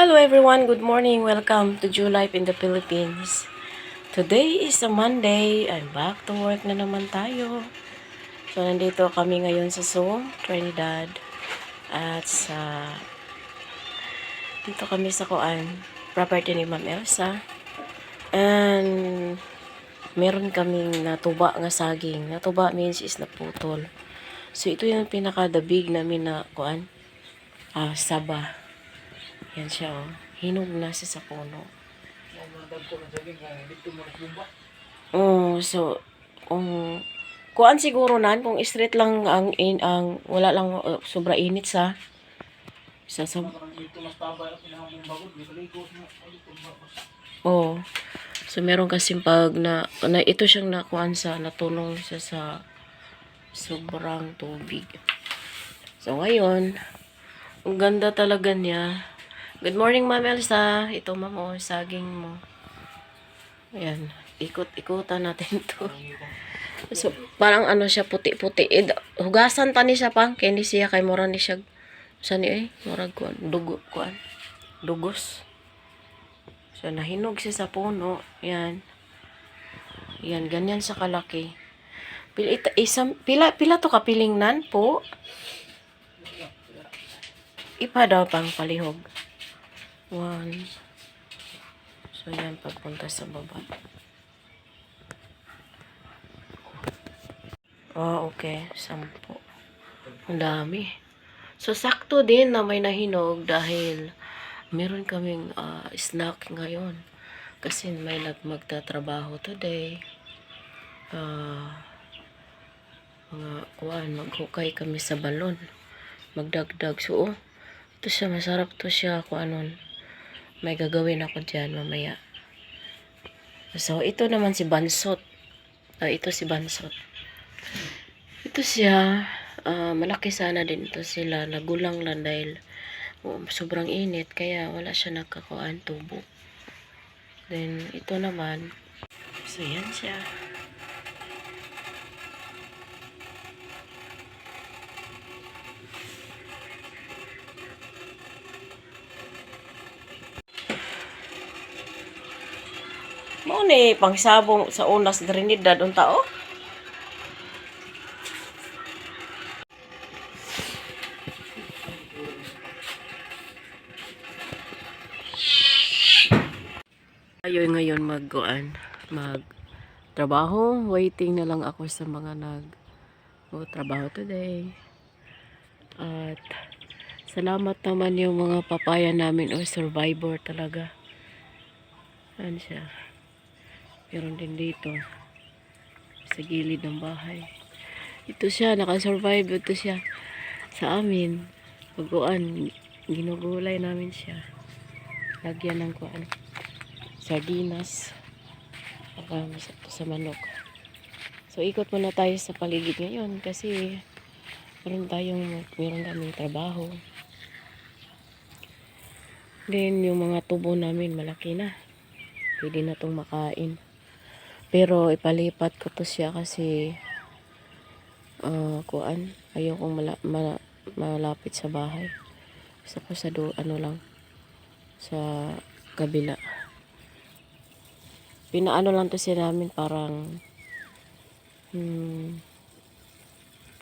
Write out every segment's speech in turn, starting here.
Hello everyone, good morning. Welcome to Jew Life in the Philippines. Today is a Monday and back to work na naman tayo. So nandito kami ngayon sa Zoom, Trinidad. At dito kami sa property ni Ma'am Elsa. And meron kaming natuba nga saging. Natuba means is naputol. So ito yung pinaka-dabig namin na saba. Yan siya Hinog na siya sa puno. So kuan siguro nan kung straight lang ang wala lang sobra init sa Oh. So meron kasi pag na ito siyang nakuan sa natulong siya sa sobrang tubig. So ngayon, ang ganda talaga niya. Good morning, Ma'am Elsa. Ito, Ma'am, saging mo. Ayan. Ikot-ikutan natin to. So, parang siya, puti-puti. Hugasan pa ni siya pang. Kaya ni siya, kay mura ni siya. Saan murag kuan. Dugos. So, nahinog siya sa puno. Ayan. Ayan, ganyan sa kalaki. Pila to kapilingnan po. Ipa daw pang palihog. 1. So, yan, pagpunta sa baba. Okay. 10. Ang dami. So, sakto din na may nahinog dahil meron kaming snack ngayon. Kasi may magtatrabaho today. Maghukay kami sa balon. Magdagdag. So, ito siya, masarap to siya may gagawin ako dyan mamaya. So, ito naman si Bansot. Ito si Bansot. Ito siya, malaki sana din ito sila. Nagulang lang dahil sobrang init. Kaya wala siya tubo. Then, ito naman. So, yan siya. Mao ni pangsabong sa unas Trinidad unta Ayo ngayon magtrabaho. Waiting na lang ako sa mga trabaho today. At salamat naman yung mga papaya namin survivor talaga. Ano siya? Meron din dito sa gilid ng bahay. Ito siya, nakasurvive ito siya sa amin. Ginugulay namin siya. Lagyan ng sardinas sa manok. So ikot muna tayo sa paligid ngayon kasi meron kaming trabaho. Then yung mga tubo namin malaki na. Pwede na itong makain. Pero ipalipat ko to siya kasi ayokong malapit sa bahay. Gusto ko sa sa kabila. Pinaano lang to siya namin parang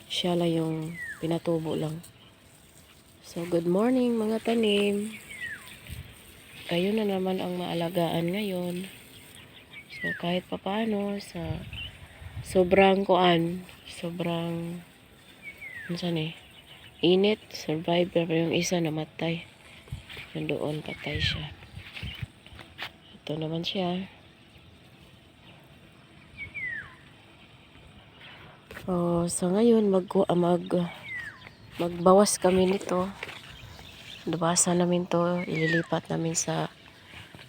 siya lang yung pinatubo lang. So good morning mga tanim. Kayo na naman ang maalagaan ngayon. So kahit papaano sa sobrang init, survive, pero yung isa namatay. Yung doon patay siya. Ito naman siya. So ngayon magbawas kami nito. Nabasa namin to, ililipat namin sa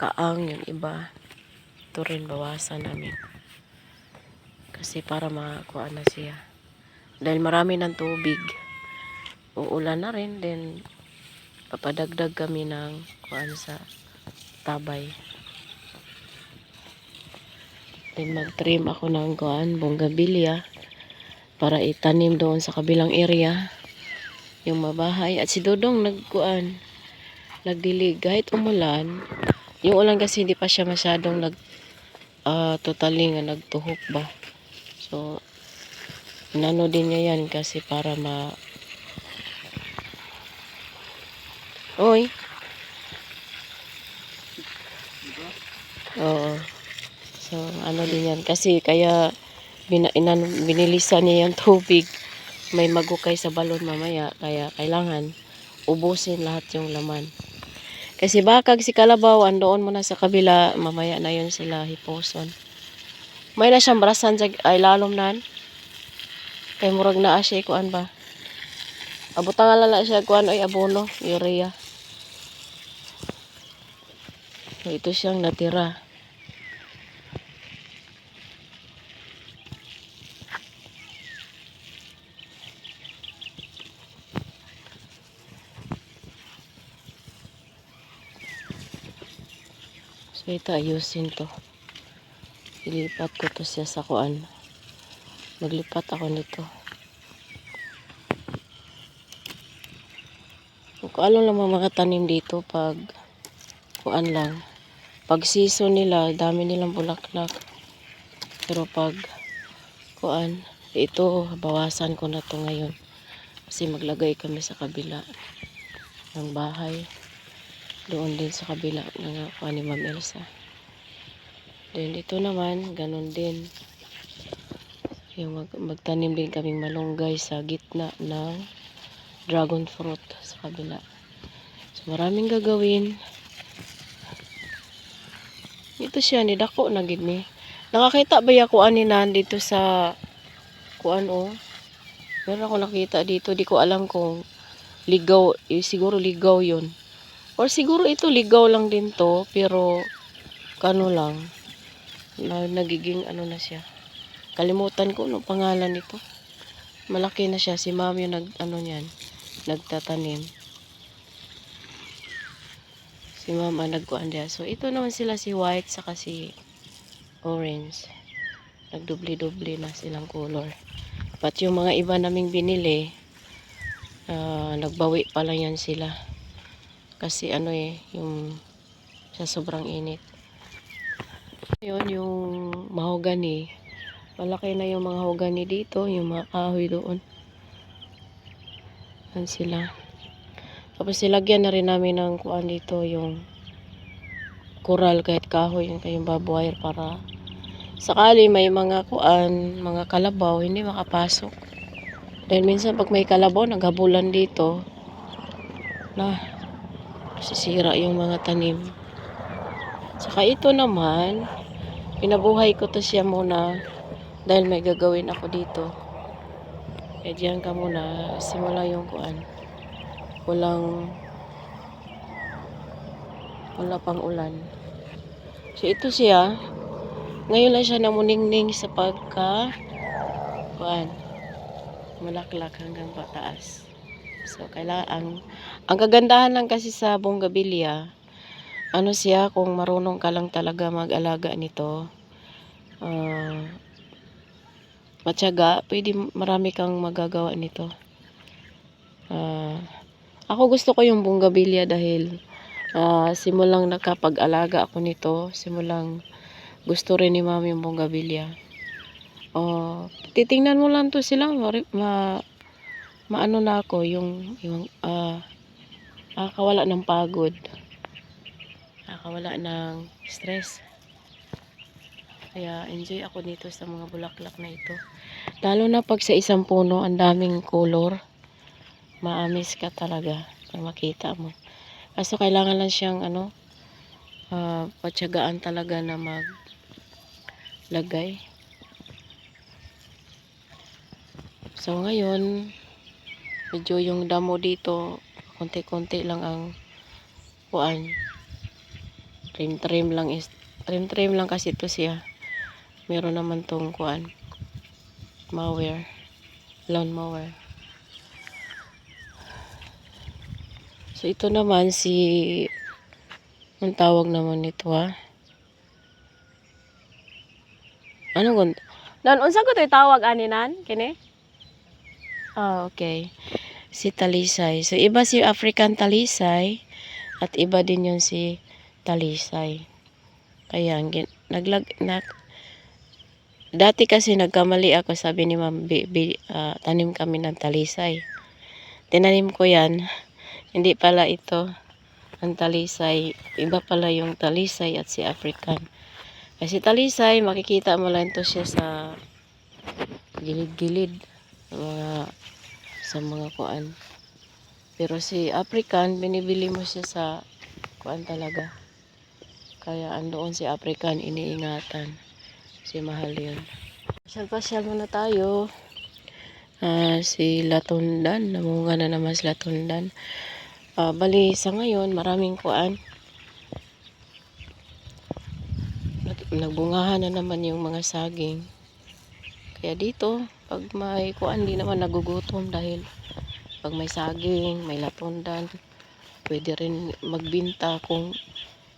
kaang yung iba. Ito rin bawasan namin. Kasi para makuha na siya. Dahil marami ng tubig. Uulan na rin. Then papadagdag kami ng sa tabay. Then mag-trim ako ng bonggabilya para itanim doon sa kabilang area yung mabahay. At si Dodong nagdilig. Kahit umulan, yung ulan kasi hindi pa siya masyadong totally nga nagtuhok ba. So, inano din niya yan kasi para Oy. Oo. So, ano din yan. Kasi kaya binilisan niya yung tubig. May magukay sa balon mamaya. Kaya kailangan ubusin lahat yung laman. Kasi bakag si Kalabaw, andoon mo na sa kabila. Mamaya na yun sila hiposon. May na siyang brasan ay lalom nan. Kay murag na siya kuan ba. Abutang lala siya kuan ay abono, urea. So, ito siyang natira. So, ito ayusin to. Ilipat ko to siya sa kuan. Maglipat ako nito. Kung ano lang mga tanim dito pag kuan lang. Pag season nila, dami nilang bulaklak. Pero pag kuan, ito bawasan ko na to ngayon. Kasi maglagay kami sa kabila ng bahay. Doon din sa kabila ng kuan ni Ma'am Elsa. Then dito naman, ganun din. Yung magtanim din kaming malunggay sa gitna ng dragon fruit sa kabila. So maraming gagawin. Ito siya ni dako na gid ni. Nakakita ba ya kuan ni nandito sa kuan o? Meron ako nakita dito, di ko alam kung ligaw, siguro ligaw 'yon. Or siguro ito ligaw lang din to, pero kano lang nagiging ano na siya. Kalimutan ko no pangalan nito. Malaki na siya, si Ma'am yung nagtatanim. Si Ma'am ang nagkuan diyan. So ito naman sila si white saka si orange. Nagdubli-dubli na silang color. But yung mga iba naming binili, nagbawi pa lang yan sila. Kasi ano yung sa sobrang init. Yun, yung mahogany. Malaki na yung mga mahogany dito, yung mga kahoy doon. Yan sila. Tapos silagyan na rin namin ng kuan dito, yung coral kahit kahoy, yung barbed para sakali may mga kuan, mga kalabaw, hindi makapasok. Dahil minsan pag may kalabaw, naghabulan dito, na sisira yung mga tanim. Saka ito naman, pinabuhay ko to siya muna dahil may gagawin ako dito. Eh diyan ka muna, simula yung kuan. Wala pang ulan. So ito siya, ngayon lang siya namuningning sa kuan, malaklak hanggang pataas. So kailangan, ang kagandahan lang kasi sa bonggabilya, ano siya, kung marunong ka lang talaga mag-alaga nito, matyaga, pwede marami kang magagawa nito. Ako gusto ko yung bonggabilya dahil simulang nakapag-alaga ako nito, simulang gusto rin ni Mami yung bonggabilya. Titingnan mo lang to silang maano na ako yung nakakawala ng pagod, nakakawala ng stress. Kaya enjoy ako dito sa mga bulaklak na ito. Lalo na pag sa isang puno, ang daming color. Maamis ka talaga pag makita mo. Kaso kailangan lang siyang patyagaan talaga na maglagay. So ngayon, medyo yung damo dito, konti-konti lang ang kuan. Trim lang kasi ito siya. Meron naman tong kuan, lawn mower. So ito naman ang tawag naman nito Ano gun? Nan unsa ko to'y tawag aninan kini? Okay. Si talisay. So iba si African talisay, At iba din yun si talisay. Kaya dati kasi nagkamali ako, sabi ni ma'am, tanim kami ng talisay. Tinanim ko yan, hindi pala ito ang talisay. Iba pala yung talisay at si African. Kasi talisay, makikita mo lang ito siya sa gilid-gilid sa mga kuan. Pero si African, binibili mo siya sa kuan talaga. Kaya andoon si African, iniingatan. Si mahal yun. Pasyal-pasyal muna tayo. Si Latundan, namunga na naman si Latundan. Bali sa ngayon, maraming kuan. Nagbungahan na naman yung mga saging. Kaya dito, pag may kuan, di naman nagugutom dahil pag may saging, may latundan, pwede rin magbinta kung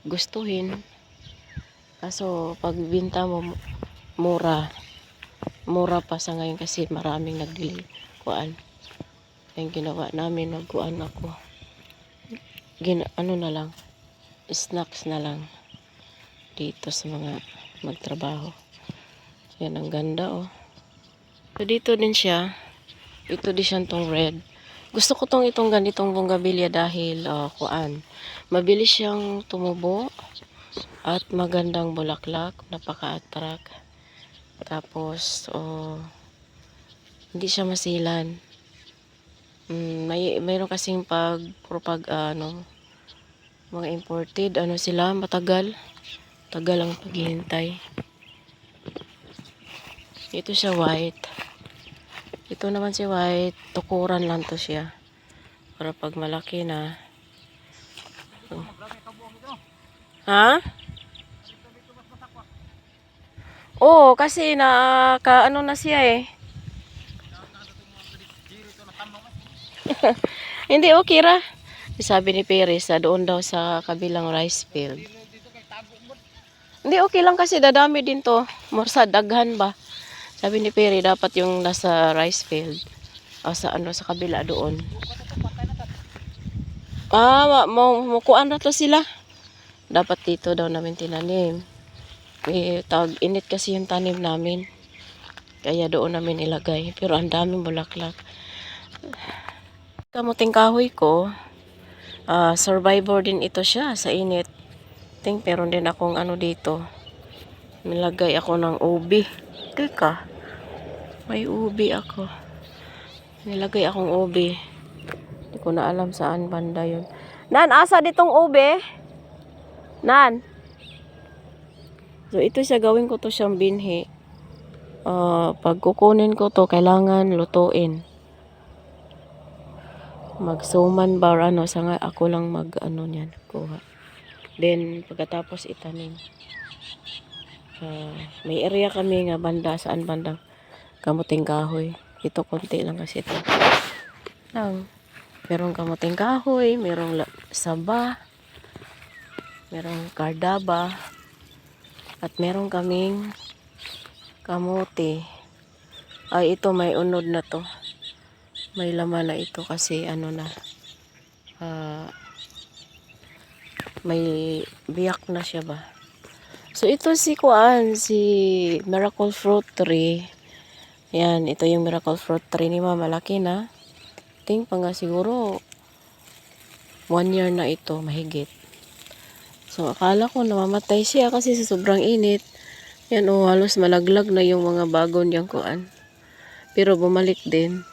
gustuhin. Kaso pag binta mo, mura pa sa ngayon kasi maraming nagdili kuan. Yung ginawa namin, nagkuan ako. Ano na lang, snacks na lang dito sa mga magtrabaho. Yan, ang ganda oh. So dito din siya. Ito din siyang tong red. Gusto ko itong ganitong bougainvillea dahil kuan. Mabilis siyang tumubo at magandang bulaklak, napaka-attract. Tapos hindi siya masilan. Mayroon kasing mga imported, sila matagal ang paghihintay. Ito siya white. Ito naman si white, tukuran lang to siya. Para pag malaki na. Ha? Oo, kasi ano na siya eh. Hindi, okay ra. Sabi ni Perez, doon daw sa kabilang rice field. Hindi, okay lang kasi dadami din to. Morsa, daghan ba? Sabi ni Perez, dapat yung nasa rice field. O sa kabila doon. Mukuan na to sila. Dapat dito daw namin tinanim. Init kasi yung tanim namin. Kaya doon namin ilagay. Pero ang daming bulaklak. Kamuting kahoy ko, survivor din ito siya sa init. Pero din akong dito. Nilagay ako ng ubi. Teka, may ubi ako. Nilagay akong ubi. Hindi ko na alam saan banda yun. Nan, asa ditong ubi? Nan. So ito siya, gawin ko to siyang binhi. Pag kukunin ko to, kailangan lutuin. Magsuman ba or ako lang niyan, kuha. Then pagkatapos itanim. May area kami nga banda, saan bandang kamuting kahoy. Ito konti lang kasi ito. Merong kamuting kahoy, merong saba, merong kardaba, at merong kaming kamote. Ito may unod na to. May laman na ito kasi may biyak na siya ba. So ito si miracle fruit tree. Yan, ito yung miracle fruit tree ni Mama, malaki na. Pa nga siguro 1 year na ito, mahigit. So akala ko namamatay siya kasi sa sobrang init. Yan halos malaglag na yung mga bagon niyang kuan. Pero bumalik din.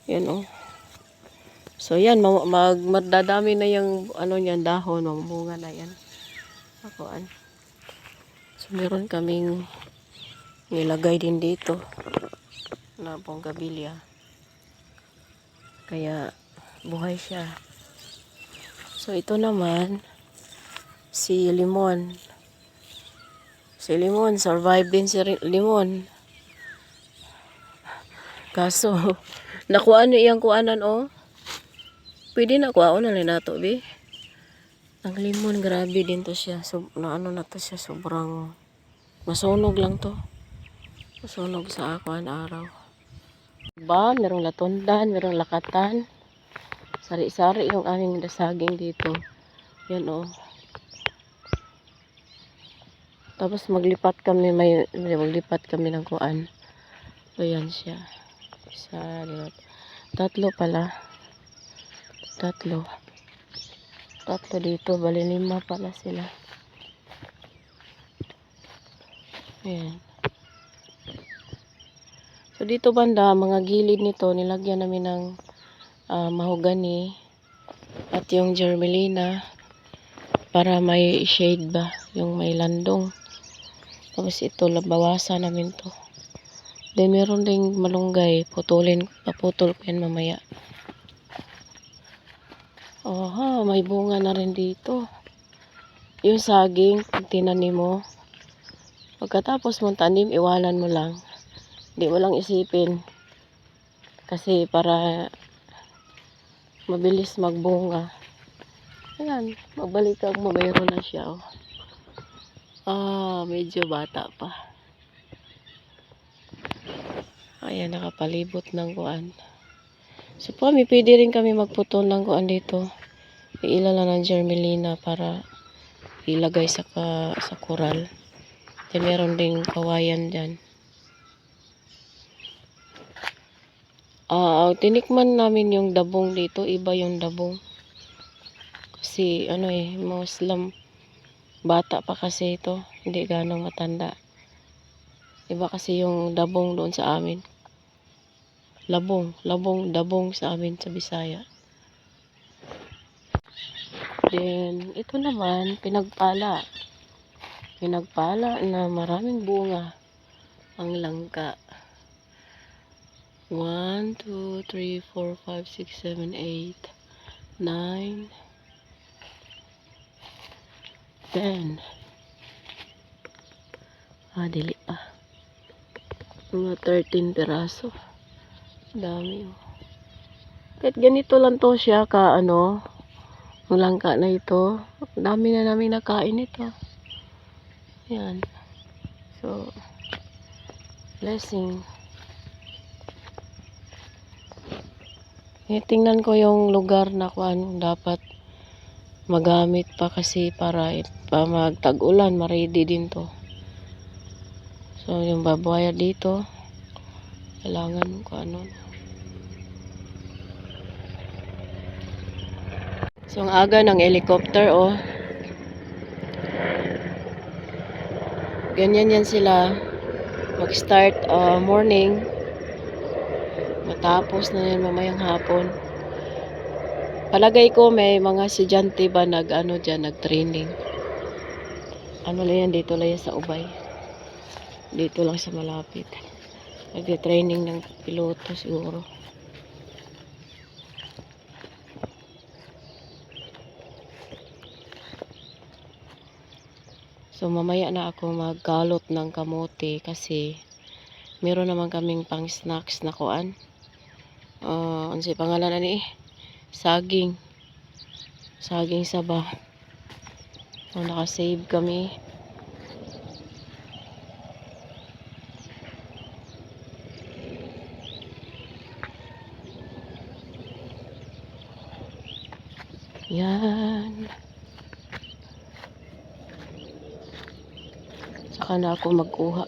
Yan So yan, magdadami na yung niyan dahon, mamunga na yan. Kuan. So meron kaming nilagay din dito na bougainvillea. Kaya buhay siya. So ito naman si limon. Si limon, survive din si limon. Kaso nakuha niya iyang kuanan Pwede na kuhaon na rin nato be. Ang limon grabe din to siya. So na to siya, sobrang masunog lang to. Masunog sa araw. Merong latundan, merong lakatan. Sari-sari yung aming dasaging dito. Yan oh. Tapos maglipat kami ng kuan. So yan siya. Isa, dalawa. Tatlo pala. Tatlo dito, bali 5 pala sila. Ayan. So dito banda, mga gilid nito, nilagyan namin ng mahogany at yung germelina para may shade ba, yung may landong. Tapos ito, bawasan namin to. Then meron ding malunggay, paputol ko yan mamaya. Oha, may bunga na rin dito. Yung saging, pag tinanim mo, pagkatapos mong tanim, iwanan mo lang. Hindi mo lang isipin. Kasi para mabilis magbunga. Ayan, magbalik ang mayroon na siya. Oh. Medyo bata pa. Ayan, nakapalibot ng kuan. So po, pwede rin kami magputol ng kuan dito. Iilala ng germelina para ilagay sa coral. Then meron ding kawayan dyan. Tinikman namin yung dabong dito. Iba yung dabong. Kasi Muslim. Bata pa kasi ito. Hindi ganong matanda. Iba kasi yung dabong doon sa amin. Dabong sa amin sa Bisaya. Then, ito naman, pinagpala. Pinagpala na maraming bunga ang langka. 1, 2, 3, 4, 5, 6, 7, 8, 9, 10. Dili pa. Mga 13 peraso. Dami oh. Kahit ganito lang to siya ang langka na ito. Dami na namin nakain ito. Yan. So, blessing. Tingnan ko yung lugar na dapat magamit pa kasi para magtag-ulan, ma-ready din to. So, yung babuhaya dito, kailangan So, ang aga ng helicopter, oh. Ganyan yan sila. Mag-start morning. Matapos na yan mamayang hapon. Palagay ko may mga estudyante ba nag-training. Lang yan, dito lang yan sa Ubay. Dito lang sa malapit. Nag-training ng piloto siguro. So mamaya na ako magkalot ng kamote kasi meron naman kaming pang snacks na kuan. Ano si pangalan saging saba. So naka-save kami. Yan. Saka na ako magkuha.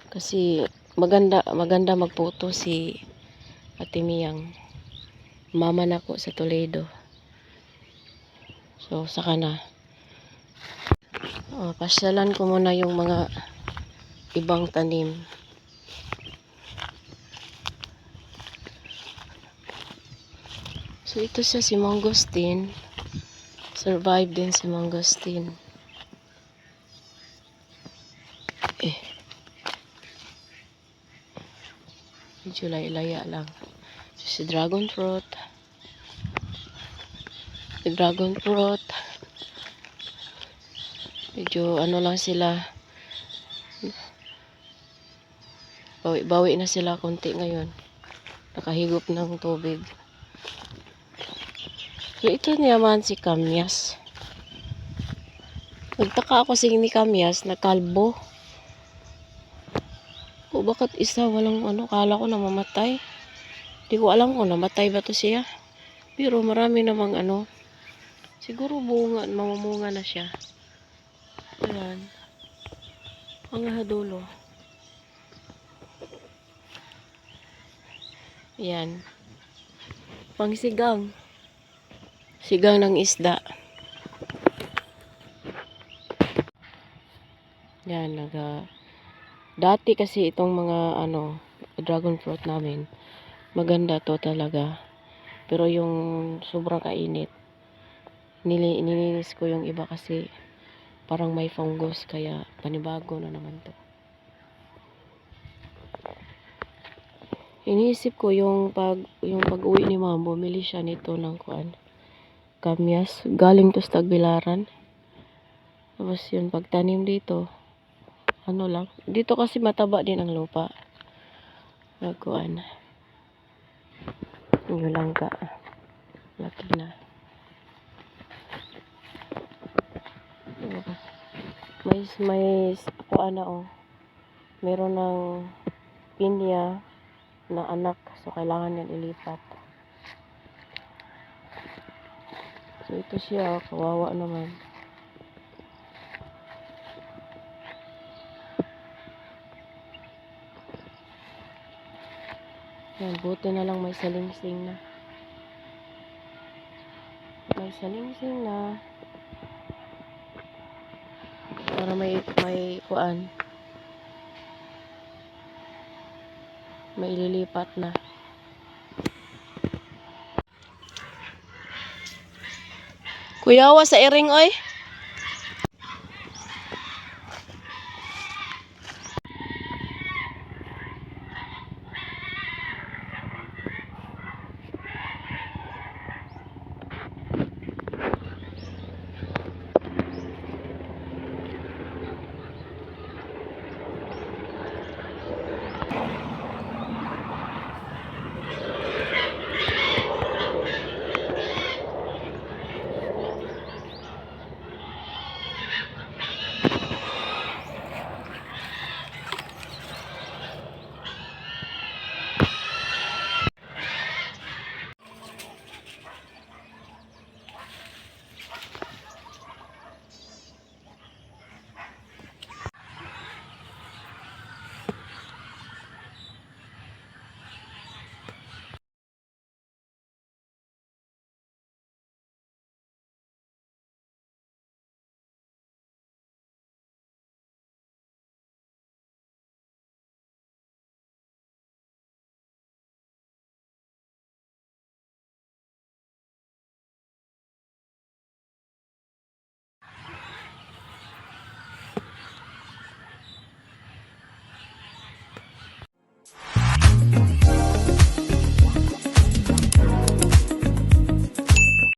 Kasi maganda magputo si Ate Miyang. Mama na ko sa Toledo. So saka na. Pasyalan ko muna yung mga ibang tanim. So ito siya si mangosteen. Survive din si mangosteen. Medyo laya lang. So, si dragon fruit. Medyo lang sila. Bawi na sila konti ngayon. Nakahigop ng tubig. So ito naman si kamyas. Nagtaka ako ni kamyas na kalbo. Bakit isa walang kala ko namamatay. Di ko alam kung namatay ba to siya. Pero marami namang Siguro bunga, mamumunga na siya. Ayan. Ang dulo. Ayan. Pangsigang. Sigang ng isda. Yan, dati kasi itong mga dragon fruit namin, maganda to talaga. Pero yung sobrang kainit, nilinis ko yung iba kasi parang may fungus, kaya panibago na naman to. Iniisip ko yung pag-uwi ni Ma'am, bumili siya nito ng kamyas, galing to sa Tagbilaran. Tapos yun, pagtanim dito, lang. Dito kasi mataba din ang lupa. Yung langka. Laki na. May meron ng pinya na anak. So, kailangan yan ilipat. So, ito siya. Kawawa naman. Yan, buti na lang may salingsing na. May salingsing na. Para may may ililipat na. Kuyawa sa iring, oy.